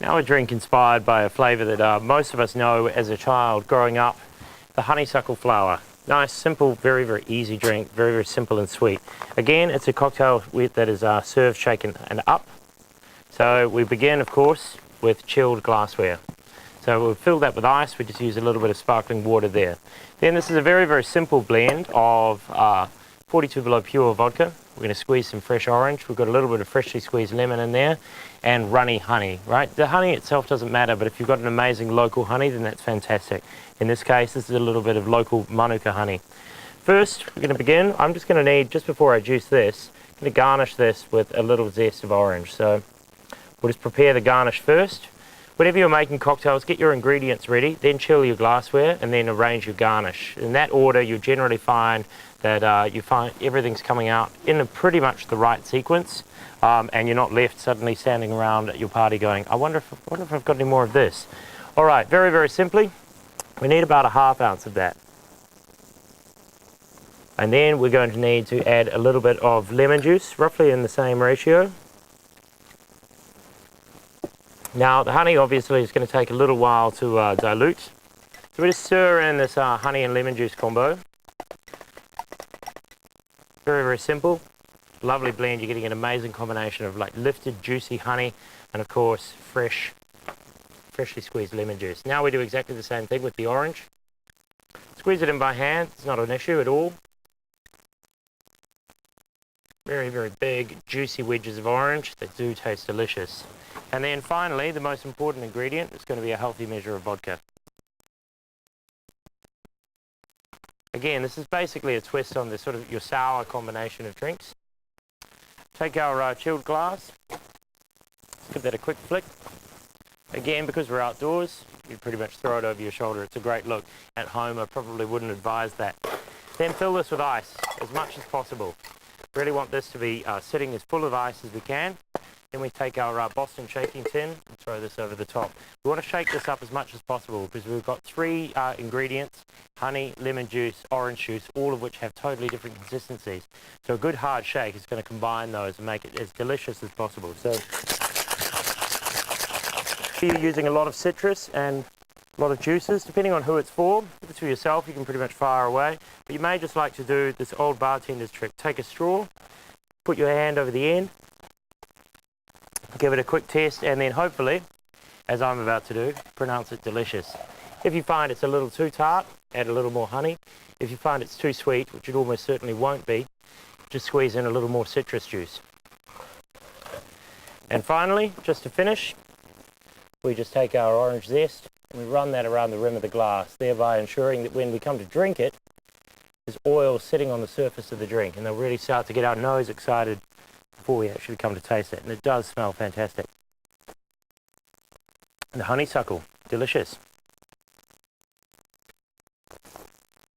Now a drink inspired by a flavour that most of us know as a child growing up, the honeysuckle flower. Nice, simple, very, very easy drink, very, very simple and sweet. Again, it's a cocktail that is served, shaken and up. So we begin, of course, with chilled glassware. So we'll fill that with ice, we just use a little bit of sparkling water there. Then this is a very, very simple blend of 42 below pure vodka. We're going to squeeze some fresh orange. We've got a little bit of freshly squeezed lemon in there and runny honey, right? The honey itself doesn't matter, but if you've got an amazing local honey, then that's fantastic. In this case, this is a little bit of local Manuka honey. First, we're going to begin. I'm just going to need, just before I juice this, I'm going to garnish this with a little zest of orange. So we'll just prepare the garnish first. Whenever you're making cocktails, get your ingredients ready, then chill your glassware, and then arrange your garnish. In that order, you'll generally find that you find everything's coming out in pretty much the right sequence, and you're not left suddenly standing around at your party going, I wonder if I've got any more of this. All right, very, very simply, we need about a ½ ounce of that. And then we're going to need to add a little bit of lemon juice, roughly in the same ratio. Now, the honey obviously is going to take a little while to dilute. So we just stir in this honey and lemon juice combo. Very, very simple. Lovely blend. You're getting an amazing combination of like lifted, juicy honey and, of course, freshly squeezed lemon juice. Now we do exactly the same thing with the orange. Squeeze it in by hand. It's not an issue at all. Very, very big, juicy wedges of orange that do taste delicious. And then finally, the most important ingredient is going to be a healthy measure of vodka. Again, this is basically a twist on this sort of your sour combination of drinks. Take our chilled glass, give that a quick flick. Again, because we're outdoors, you pretty much throw it over your shoulder. It's a great look. At home, I probably wouldn't advise that. Then fill this with ice as much as possible. Really want this to be sitting as full of ice as we can. Then we take our Boston shaking tin and throw this over the top. We want to shake this up as much as possible because we've got 3 ingredients: honey, lemon juice, orange juice, all of which have totally different consistencies. So a good hard shake is going to combine those and make it as delicious as possible. So if you're using a lot of citrus and a lot of juices, depending on who it's for. If it's for yourself, you can pretty much fire away. But you may just like to do this old bartender's trick. Take a straw, put your hand over the end, give it a quick test, and then hopefully, as I'm about to do, pronounce it delicious. If you find it's a little too tart, add a little more honey. If you find it's too sweet, which it almost certainly won't be, just squeeze in a little more citrus juice. And finally, just to finish, we just take our orange zest and we run that around the rim of the glass, thereby ensuring that when we come to drink it, there's oil sitting on the surface of the drink, and they'll really start to get our nose excited before we actually come to taste it. And it does smell fantastic. And the honeysuckle, delicious.